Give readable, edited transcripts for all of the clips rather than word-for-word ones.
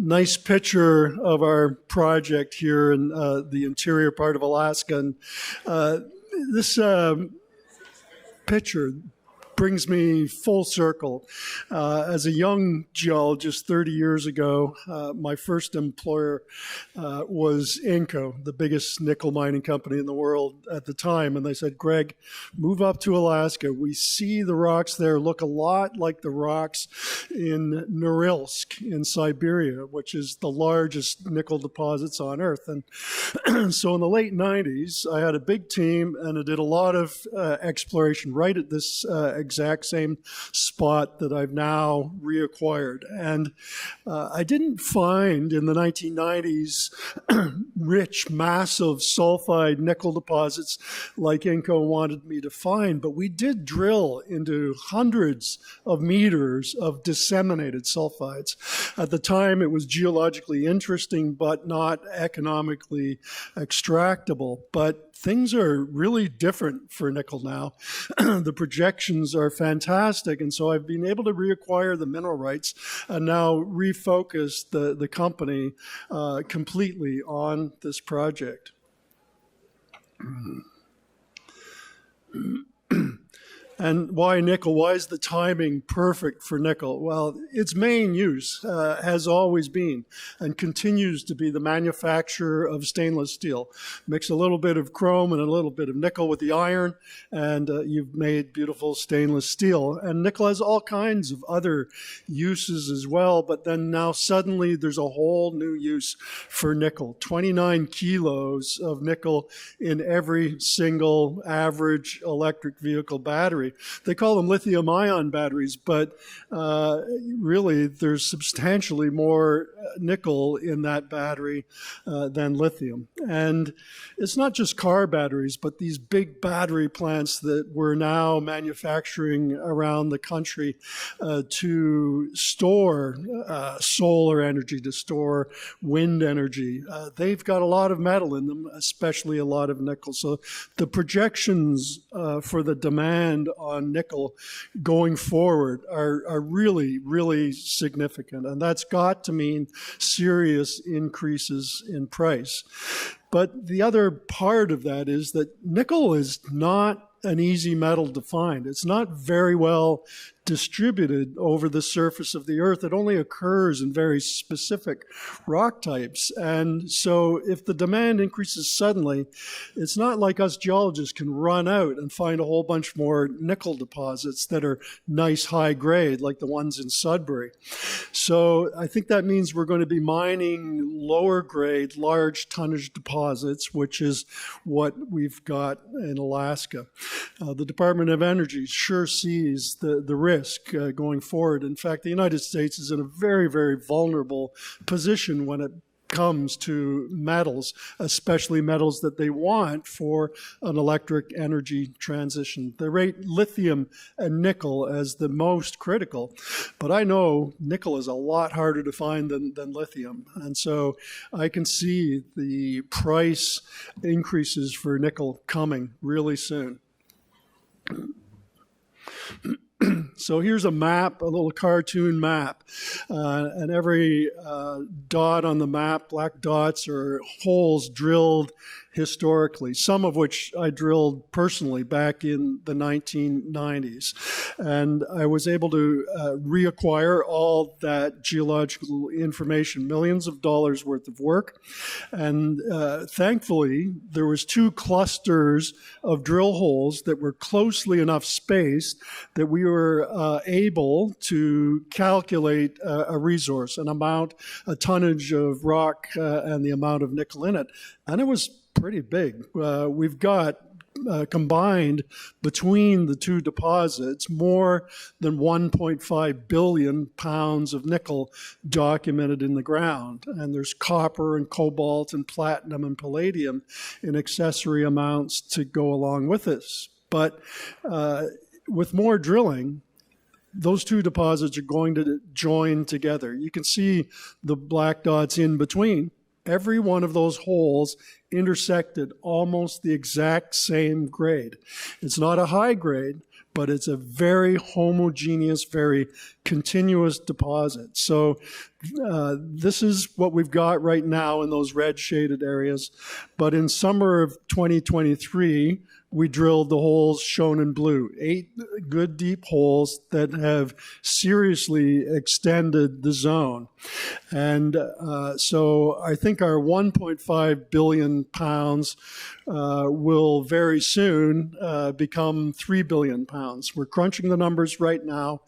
nice picture of our project here in the interior part of Alaska. And this picture brings me full circle. As a young geologist 30 years ago, my first employer was Inco, the biggest nickel mining company in the world at the time. And they said, Greg, move up to Alaska. We see the rocks there look a lot like the rocks in Norilsk in Siberia, which is the largest nickel deposits on Earth. And so in the late 90s, I had a big team and I did a lot of exploration right at this exact same spot that I've now reacquired. And I didn't find in the 1990s rich, massive sulfide nickel deposits like Inco wanted me to find, but we did drill into hundreds of meters of disseminated sulfides. At the time, it was geologically interesting, but not economically extractable. But things are really different for nickel now. The projections are fantastic, and so I've been able to reacquire the mineral rights and now refocus the company completely on this project. And why nickel? Why is the timing perfect for nickel? Well, its main use has always been and continues to be the manufacture of stainless steel. Mix a little bit of chrome and a little bit of nickel with the iron, and you've made beautiful stainless steel. And nickel has all kinds of other uses as well, but then now suddenly there's a whole new use for nickel. 29 kilos of nickel in every single average electric vehicle battery. They call them lithium-ion batteries, but really there's substantially more nickel in that battery than lithium. And it's not just car batteries, but these big battery plants that we're now manufacturing around the country to store solar energy, to store wind energy. They've got a lot of metal in them, especially a lot of nickel. So the projections for the demand on nickel going forward are really, really significant. And that's got to mean serious increases in price. But the other part of that is that nickel is not an easy metal to find. It's not very well distributed over the surface of the Earth. It only occurs in very specific rock types. And so if the demand increases suddenly, it's not like us geologists can run out and find a whole bunch more nickel deposits that are nice high grade like the ones in Sudbury. So I think that means we're going to be mining lower grade, large tonnage deposits, which is what we've got in Alaska. The Department of Energy sure sees the risk going forward. In fact, the United States is in a very, very vulnerable position when it comes to metals, especially metals that they want for an electric energy transition. They rate lithium and nickel as the most critical, but I know nickel is a lot harder to find than lithium. And so I can see the price increases for nickel coming really soon. So here's a map, a little cartoon map, and every dot on the map, black dots, are holes drilled historically, some of which I drilled personally back in the 1990s. And I was able to reacquire all that geological information, millions of dollars worth of work. And thankfully, there was 2 clusters of drill holes that were closely enough spaced that we were able to calculate a resource, an amount, a tonnage of rock and the amount of nickel in it. And it was pretty big. We've got combined between the 2 deposits more than 1.5 billion pounds of nickel documented in the ground. And there's copper and cobalt and platinum and palladium in accessory amounts to go along with this. But with more drilling, those 2 deposits are going to join together. You can see the black dots in between. Every one of those holes intersected almost the exact same grade. It's not a high grade, but it's a very homogeneous, very continuous deposit. So this is what we've got right now in those red shaded areas. But in summer of 2023, we drilled the holes shown in blue, 8 good deep holes that have seriously extended the zone. And so I think our 1.5 billion pounds will very soon become 3 billion pounds. We're crunching the numbers right now,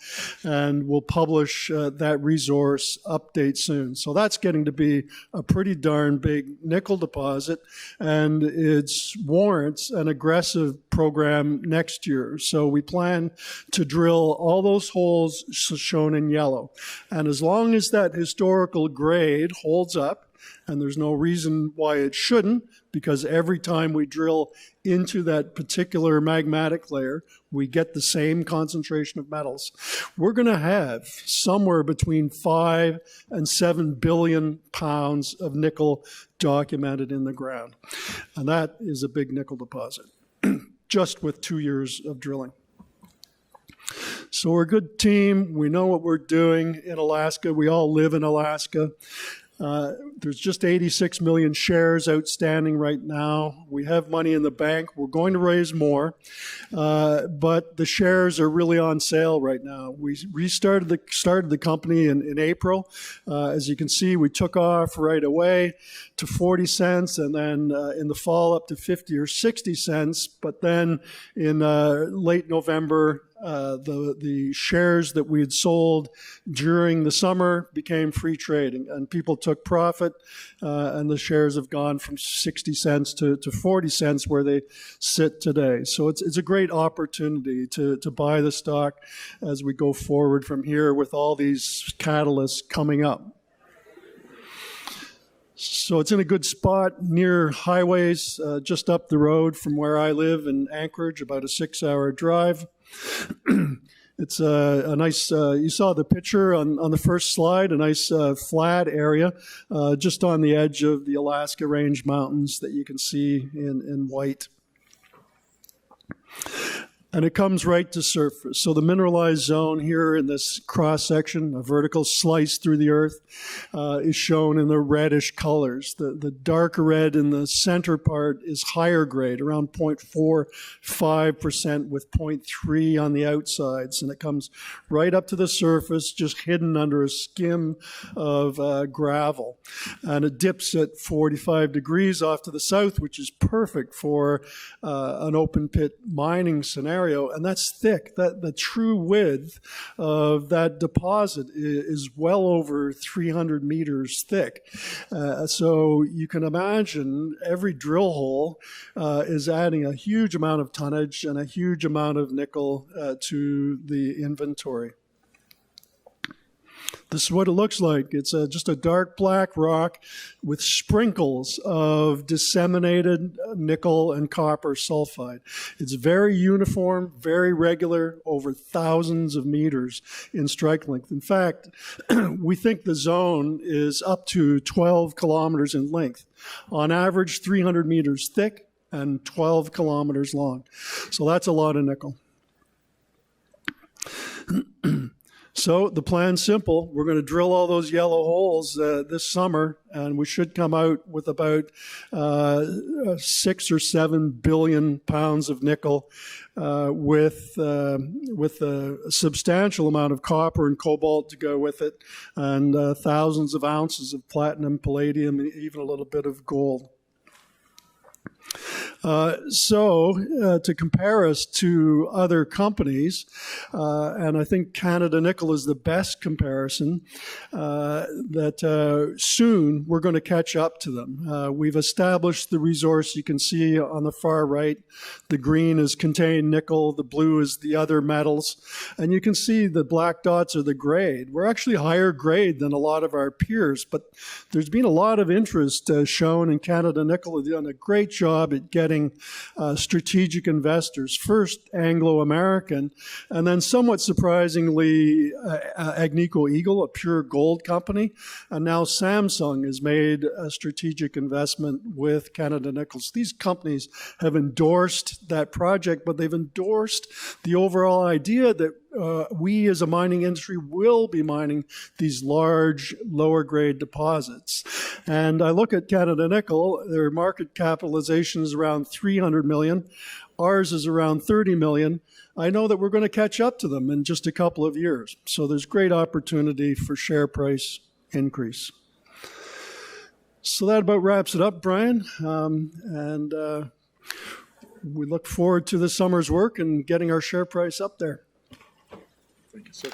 and we'll publish that resource update soon. So that's getting to be a pretty darn big nickel deposit, and it warrants an aggressive program next year. So we plan to drill all those holes shown in yellow. And as long as that historical grade holds up, and there's no reason why it shouldn't, because every time we drill into that particular magmatic layer, we get the same concentration of metals. We're going to have somewhere between 5 and 7 billion pounds of nickel documented in the ground. And that is a big nickel deposit, just with 2 years of drilling. So we're a good team. We know what we're doing in Alaska. We all live in Alaska. There's just 86 million shares outstanding right now. We have money in the bank. We're going to raise more, but the shares are really on sale right now. We started the company in April. As you can see, we took off right away to 40 cents, and then in the fall up to 50 or 60 cents. But then in late November, the shares that we had sold during the summer became free trading, and people took profit, and the shares have gone from 60 cents to 40 cents where they sit today. So it's a great opportunity to buy the stock as we go forward from here with all these catalysts coming up. So it's in a good spot near highways, just up the road from where I live in Anchorage, about a 6-hour drive. It's a nice, you saw the picture on the first slide, a nice flat area just on the edge of the Alaska Range Mountains that you can see in white. And it comes right to surface. So the mineralized zone here in this cross-section, a vertical slice through the earth, is shown in the reddish colors. The darker red in the center part is higher grade, around 0.45% with 0.3 on the outsides. And it comes right up to the surface, just hidden under a skim of gravel. And it dips at 45 degrees off to the south, which is perfect for an open pit mining scenario. And that's thick. The true width of that deposit is well over 300 meters thick. So you can imagine every drill hole is adding a huge amount of tonnage and a huge amount of nickel to the inventory. This is what it looks like. It's just a dark black rock with sprinkles of disseminated nickel and copper sulfide. It's very uniform, very regular, over thousands of meters in strike length. In fact, we think the zone is up to 12 kilometers in length. On average, 300 meters thick and 12 kilometers long. So that's a lot of nickel. So the plan's simple. We're going to drill all those yellow holes this summer, and we should come out with about 6 or 7 billion pounds of nickel with a substantial amount of copper and cobalt to go with it, and thousands of ounces of platinum, palladium, and even a little bit of gold. To compare us to other companies, and I think Canada Nickel is the best comparison, that soon we're going to catch up to them. We've established the resource. You can see on the far right, the green is contained nickel, the blue is the other metals, and you can see the black dots are the grade. We're actually higher grade than a lot of our peers, but there's been a lot of interest shown, in Canada Nickel. They've done a great job at getting attracting strategic investors, first Anglo-American, and then somewhat surprisingly Agnico Eagle, a pure gold company, and now Samsung has made a strategic investment with Canada Nickel. These companies have endorsed that project, but they've endorsed the overall idea that we as a mining industry will be mining these large, lower grade deposits. And I look at Canada Nickel, their market capitalization is around 300 million. Ours is around 30 million. I know that we're going to catch up to them in just a couple of years. So there's great opportunity for share price increase. So that about wraps it up, Brian. We look forward to this summer's work and getting our share price up there. Thank you, sir.